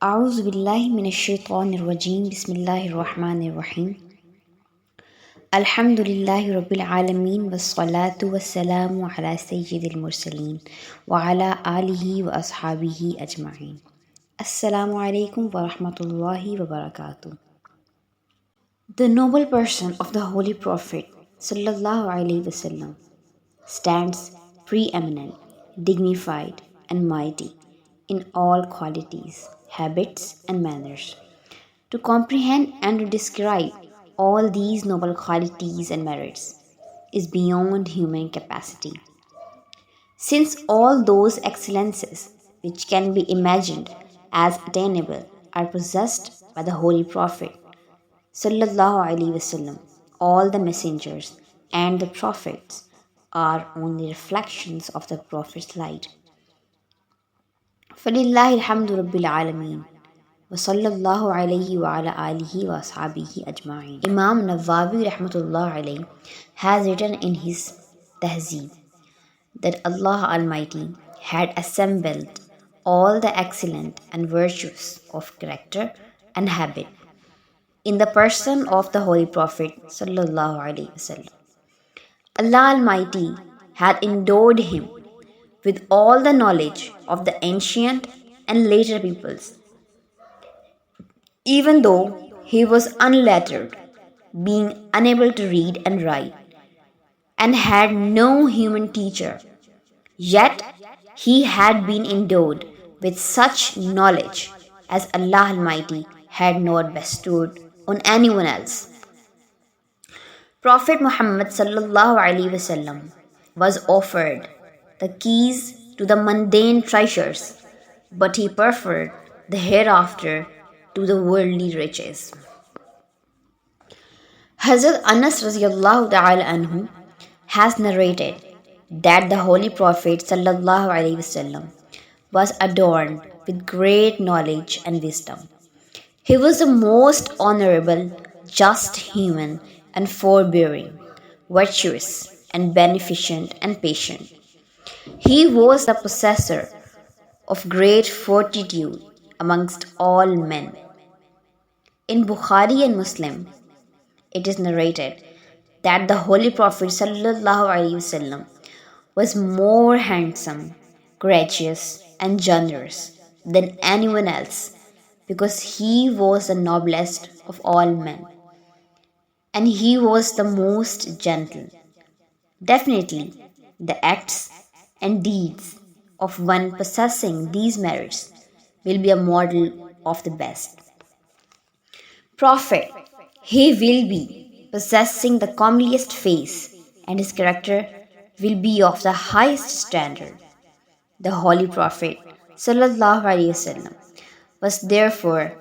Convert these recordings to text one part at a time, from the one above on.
أعوذ بالله من الشيطان الرجيم بسم الله الرحمن الرحيم الحمد لله رب العالمين والصلاة والسلام على سيد المرسلين وعلى آله وأصحابه أجمعين. السلام عليكم ورحمة الله وبركاته. The noble person of the Holy Prophet sallallahu alaihi wasallam stands preeminent, dignified, and mighty in all qualities, habits, and manners. To comprehend and to describe all these noble qualities and merits is beyond human capacity. Since all those excellences which can be imagined as attainable are possessed by the Holy Prophet, Sallallahu Alaihi Wasallam, all the messengers and the prophets are only reflections of the Prophet's light. فَلِلَّهِ الْحَمْدُ رَبِّ الْعَالَمِينَ وَصَلَّى اللَّهُ عَلَيْهِ وَعَلَى آلِهِ وَأَصْحَابِهِ أَجْمَعِينَ. Imam Nawawi rahmatullah alayhi has written in his Tahzeeb that Allah Almighty had assembled all the excellent and virtues of character and habit in the person of the Holy Prophet sallallahu alaihi wasallam. Allah Almighty had endowed him with all the knowledge of the ancient and later peoples, even though he was unlettered, being unable to read and write, and had no human teacher. Yet he had been endowed with such knowledge as Allah Almighty had not bestowed on anyone else. Prophet Muhammad sallallahu alaihi wasallam was offered the keys to the mundane treasures, but he preferred the hereafter to the worldly riches. Hazrat Anas radiallahu ta'ala anhu has narrated that the Holy Prophet sallallahu alaihi wasallam was adorned with great knowledge and wisdom. He was the most honorable, just human, and forbearing, virtuous, and beneficent and patient. He was the possessor of great fortitude amongst all men. In Bukhari and Muslim, it is narrated that the Holy Prophet sallallahu alaihi wasallam was more handsome, courageous, and generous than anyone else, because he was the noblest of all men, and he was the most gentle. Definitely, the acts and deeds of one possessing these merits will be a model of the best. Prophet, he will be possessing the comeliest face, and his character will be of the highest standard. The Holy Prophet sallallahu alaihi wasallam was therefore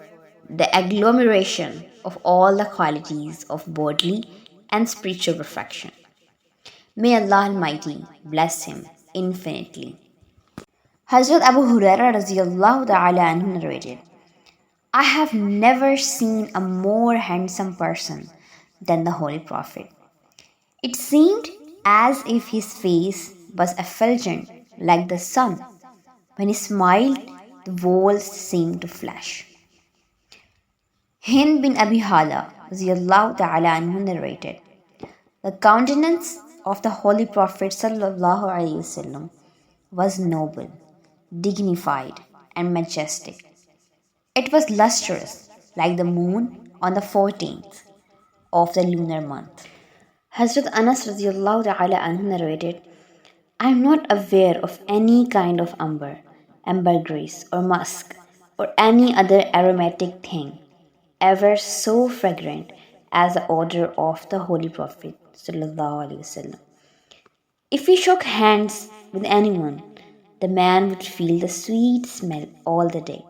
the agglomeration of all the qualities of bodily and spiritual perfection. May Allah Almighty bless him infinitely. Hazrat Abu Hurairah radiallahu ta'ala anhu narrated, I have never seen a more handsome person than the Holy Prophet. It seemed as if his face was effulgent like the sun. When he smiled, the walls seemed to flash. Hind bin Abi Hala radiallahu ta'ala anhu narrated, the countenance of the Holy Prophet sallallahu alaihi wasallam was noble, dignified, and majestic. It was lustrous like the moon on the 14th of the lunar month. Hazrat Anas radiallahu ta'ala anhu narrated, I am not aware of any kind of ambergris or musk or any other aromatic thing ever so fragrant as the odor of the Holy Prophet sallallahu alaihi wasallam. If he shook hands with anyone, the man would feel the sweet smell all the day.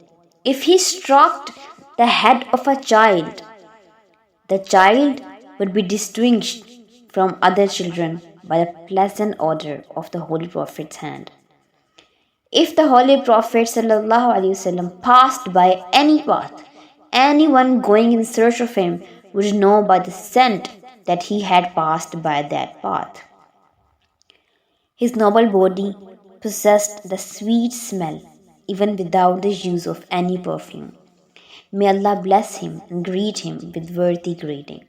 If he stroked the head of a child, the child would be distinguished from other children by the pleasant odor of the Holy Prophet's hand. If the Holy Prophet ﷺ passed by any path, anyone going in search of him would know by the scent that he had passed by that path. His noble body possessed the sweet smell even without the use of any perfume. May Allah bless him and greet him with worthy greeting.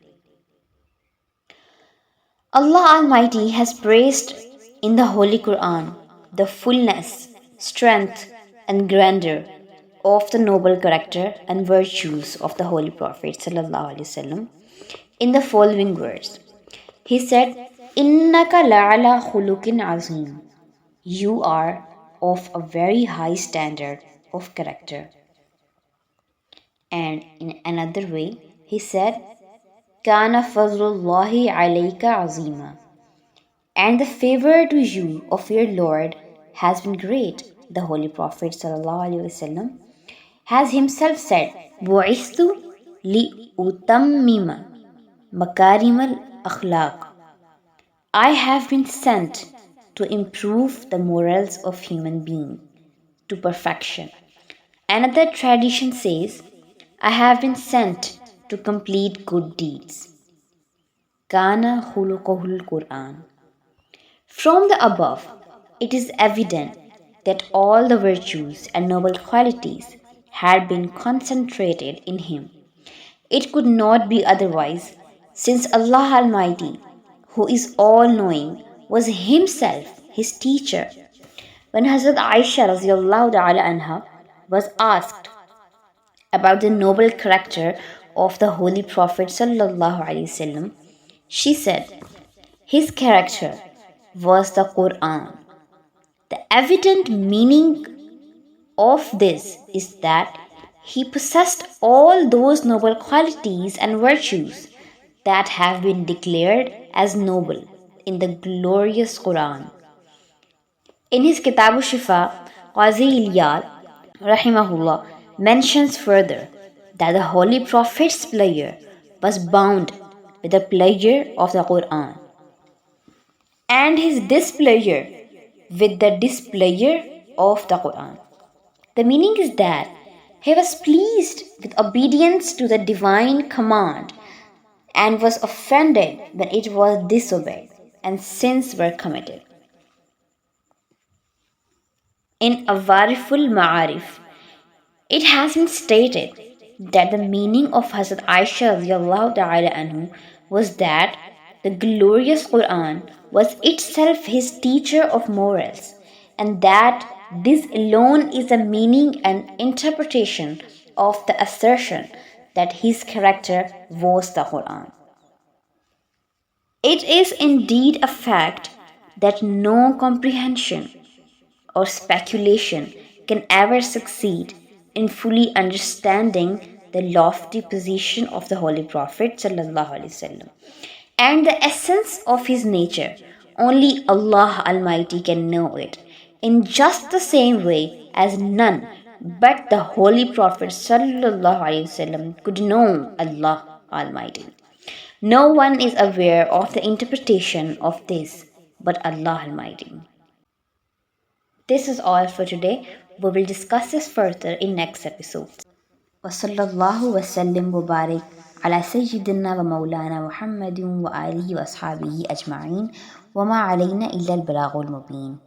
Allah Almighty has praised in the Holy Quran the fullness, strength, and grandeur of the noble character and virtues of the Holy Prophet ﷺ in the following words. He said, "Innaka la'ala khuluqin azim." You are of a very high standard of character. And in another way, he said, Kana fazlullahi alayka azima. And the favor to you of your Lord has been great. The Holy Prophet ﷺ has himself said, Bu'istu li utammima makarim al-akhlaq. I have been sent to improve the morals of human beings to perfection. Another tradition says, I have been sent to complete good deeds. Kana khuluquhul Quran. From the above, it is evident that all the virtues and noble qualities had been concentrated in him. It could not be otherwise, since Allah Almighty, who is all-knowing, was himself his teacher. When Hazrat Aisha radiallahu ta'ala anha was asked about the noble character of the Holy Prophet sallallahu alaihi wasallam, she said, his character was the Quran. The evident meaning of this is that he possessed all those noble qualities and virtues that have been declared as noble in the glorious Quran. In his Kitabu Shifa, Qazi Ilyad rahimahullah mentions further that the Holy Prophet's pleasure was bound with the pleasure of the Quran, and his displeasure with the displeasure of the Quran. The meaning is that he was pleased with obedience to the divine command and was offended when it was disobeyed and sins were committed. In Awariful Ma'arif, it has been stated that the meaning of Hazrat Aisha radiallahu ta'ala anhu was that the glorious Quran was itself his teacher of morals, and that this alone is the meaning and interpretation of the assertion that his character was the Quran. It is indeed a fact that no comprehension or speculation can ever succeed in fully understanding the lofty position of the Holy Prophet ﷺ and the essence of his nature. Only Allah Almighty can know it in just the same way as none but the Holy Prophet ﷺ could know Allah Almighty. No one is aware of the interpretation of this but Allah Almighty. This is all for today. We will discuss this further in next episode. وصلى الله وسلم وبارك على سيدنا ومولانا محمد وآله وأصحابه أجمعين وما علينا إلا البلاغ المبين.